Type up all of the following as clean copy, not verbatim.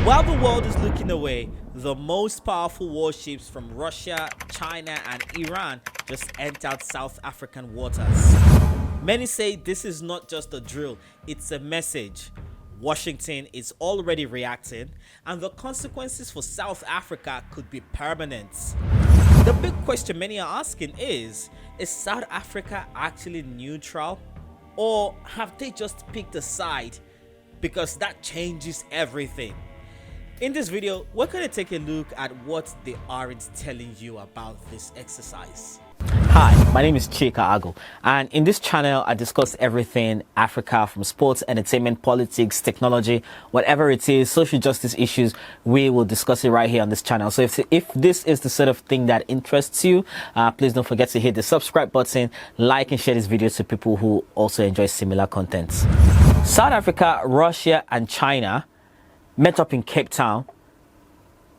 While the world is looking away, the most powerful warships from Russia, China, and Iran just entered South African waters. Many say this is not just a drill, it's a message. Washington is already reacting, and the consequences for South Africa could be permanent. The big question many are asking is South Africa actually neutral? Or have they just picked a side? Because that changes everything. In this video, we're going to take a look at what they aren't telling you about this exercise. Hi, my name is Chika Ago, and in this channel I discuss everything Africa, from sports, entertainment, politics, technology, whatever it is, social justice issues. We will discuss it right here on this channel. So if this is the sort of thing that interests you, please don't forget to hit the subscribe button, like and share this video to people who also enjoy similar content. South Africa, Russia and China met up in Cape Town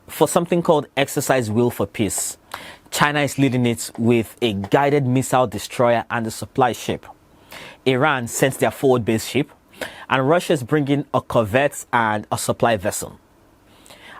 for something called Exercise Will for Peace. China is leading it with a guided missile destroyer and a supply ship. Iran sent their forward base ship, and Russia is bringing a corvette and a supply vessel.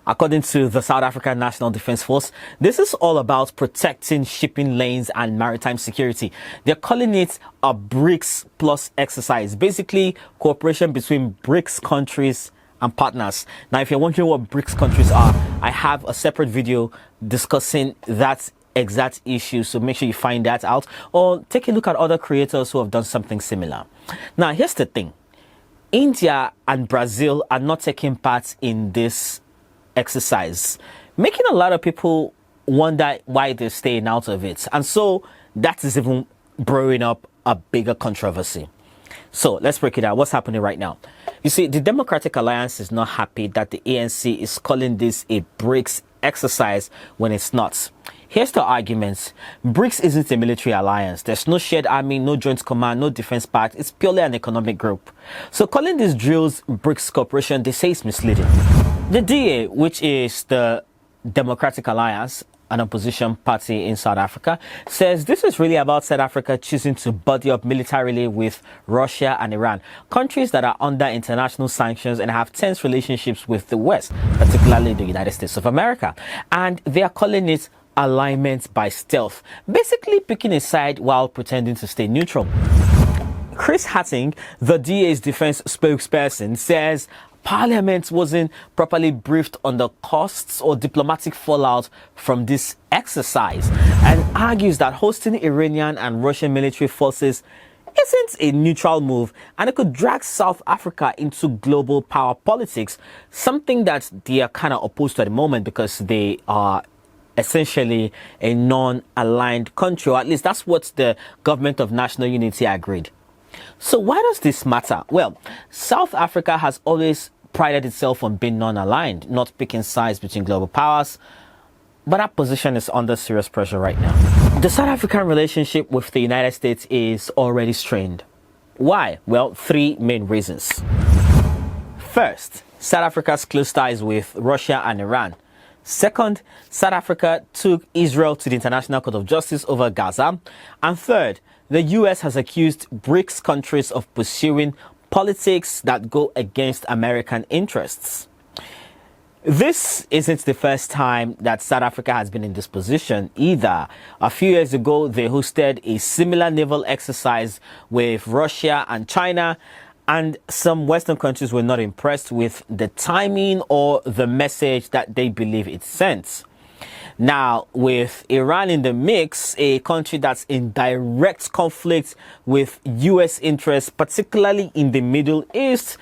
According to the South African National Defense Force, this is all about protecting shipping lanes and maritime security. They're calling it a BRICS plus exercise, basically cooperation between BRICS countries and partners. Now, if you're wondering what BRICS countries are, I have a separate video discussing that exact issue, so make sure you find that out, or take a look at other creators who have done something similar. Now, here's the thing. India and Brazil are not taking part in this exercise, making a lot of people wonder why they're staying out of it. And so that is even brewing up a bigger controversy. So let's break it down. What's happening right now? You see, the Democratic Alliance is not happy that the ANC is calling this a BRICS exercise when it's not. Here's the argument. BRICS isn't a military alliance. There's no shared army, no joint command, no defense pact. It's purely an economic group. So calling these drills BRICS cooperation, they say it's misleading. The DA, which is the Democratic Alliance, an opposition party in South Africa, says this is really about South Africa choosing to buddy up militarily with Russia and Iran, countries that are under international sanctions and have tense relationships with the West, particularly the United States of America. And they are calling it alignment by stealth, basically picking a side while pretending to stay neutral. Chris Hatting, the DA's defense spokesperson, says Parliament wasn't properly briefed on the costs or diplomatic fallout from this exercise, and argues that hosting Iranian and Russian military forces isn't a neutral move, and it could drag South Africa into global power politics, something that they are kind of opposed to at the moment because they are essentially a non-aligned country, or at least that's what the government of national unity agreed. So why does this matter? Well, South Africa has always prided itself on being non-aligned, not picking sides between global powers, but that position is under serious pressure right now. The South African relationship with the United States is already strained. Why? Well, three main reasons. First, South Africa's close ties with Russia and Iran. Second, South Africa took Israel to the International Court of Justice over Gaza. And third, the US has accused BRICS countries of pursuing politics that go against American interests. This isn't the first time that South Africa has been in this position either. A few years ago, they hosted a similar naval exercise with Russia and China, and some Western countries were not impressed with the timing or the message that they believe it sent. Now, with Iran in the mix, a country that's in direct conflict with US interests, particularly in the Middle East,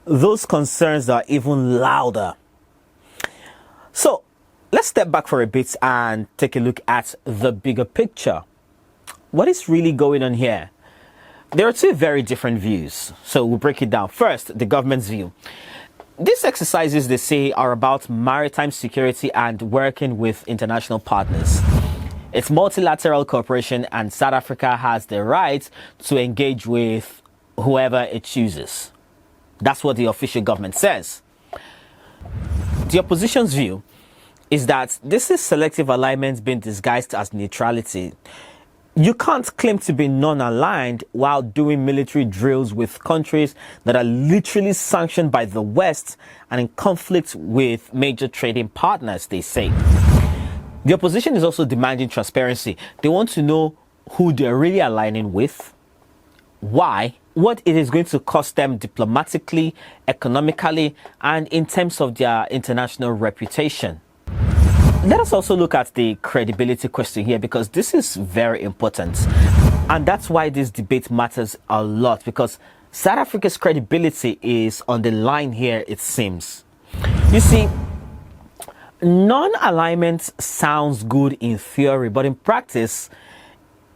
those concerns are even louder. So, let's step back for a bit and take a look at the bigger picture. What is really going on here? There are two very different views, so we'll break it down. First, the government's view. These exercises, they say, are about maritime security and working with international partners. It's multilateral cooperation, and South Africa has the right to engage with whoever it chooses. That's what the official government says. The opposition's view is that this is selective alignment being disguised as neutrality. You can't claim to be non-aligned while doing military drills with countries that are literally sanctioned by the West and in conflict with major trading partners, they say. The opposition is also demanding transparency. They want to know who they're really aligning with, why, what it is going to cost them diplomatically, economically, and in terms of their international reputation. Let us also look at the credibility question here, because this is very important. And that's why this debate matters a lot, because South Africa's credibility is on the line here, it seems. You see, non-alignment sounds good in theory, but in practice,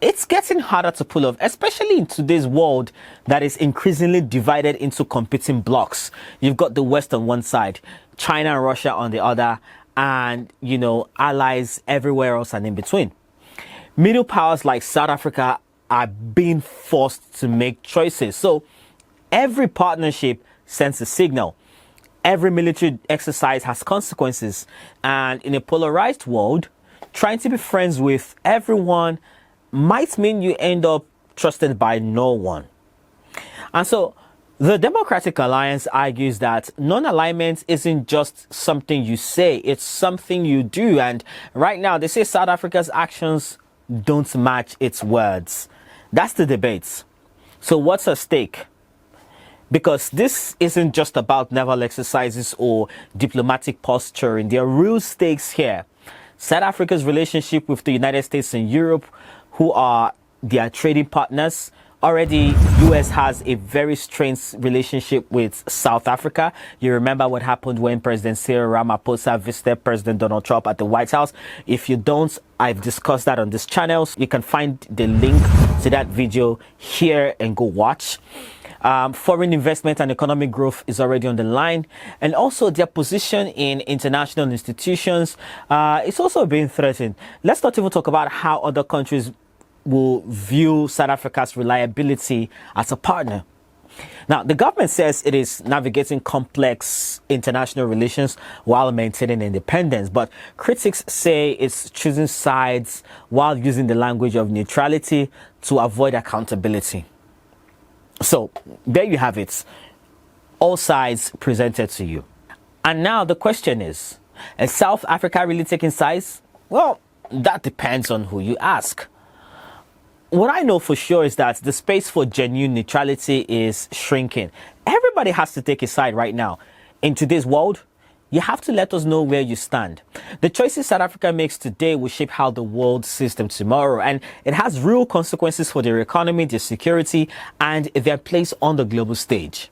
it's getting harder to pull off, especially in today's world that is increasingly divided into competing blocks. You've got the West on one side, China and Russia on the other, and, you know, allies everywhere else and in between. Middle powers like South Africa are being forced to make choices. So every partnership sends a signal. Every military exercise has consequences. And in a polarized world, trying to be friends with everyone might mean you end up trusted by no one. And so the Democratic Alliance argues that non-alignment isn't just something you say, it's something you do. And right now, they say South Africa's actions don't match its words. That's the debate. So what's at stake? Because this isn't just about naval exercises or diplomatic posturing. There are real stakes here. South Africa's relationship with the United States and Europe, who are their trading partners. Already, US has a very strained relationship with South Africa. You remember what happened when President Cyril Ramaphosa visited President Donald Trump at the White House. If you don't, I've discussed that on this channel. So you can find the link to that video here and go watch. Foreign investment and economic growth is already on the line. And also their position in international institutions is also being threatened. Let's not even talk about how other countries will view South Africa's reliability as a partner. Now, the government says it is navigating complex international relations while maintaining independence, but critics say it's choosing sides while using the language of neutrality to avoid accountability. So, there you have it. All sides presented to you. And now the question is South Africa really taking sides? Well, that depends on who you ask. What I know for sure is that the space for genuine neutrality is shrinking. Everybody has to take a side right now. In today's world, you have to let us know where you stand. The choices South Africa makes today will shape how the world sees them tomorrow, and it has real consequences for their economy, their security, and their place on the global stage.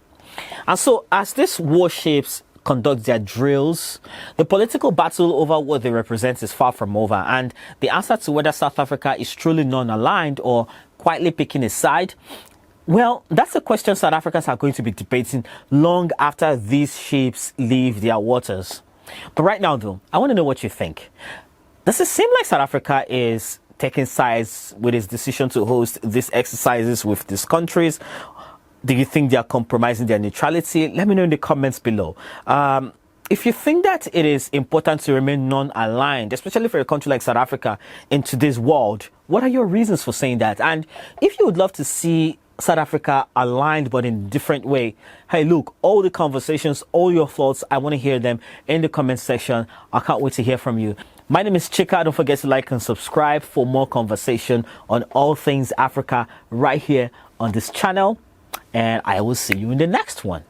And so, as these warships conduct their drills, the political battle over what they represent is far from over, and the answer to whether South Africa is truly non-aligned or quietly picking a side, well, that's a question South Africans are going to be debating long after these ships leave their waters. But right now, though, I want to know what you think. Does it seem like South Africa is taking sides with its decision to host these exercises with these countries? Do you think they are compromising their neutrality? Let me know in the comments below. If you think that it is important to remain non-aligned, especially for a country like South Africa in today's world, what are your reasons for saying that? And if you would love to see South Africa aligned but in a different way, hey, look, all the conversations, all your thoughts, I want to hear them in the comment section. I can't wait to hear from you. My name is Chika. Don't forget to like and subscribe for more conversation on all things Africa right here on this channel. And I will see you in the next one.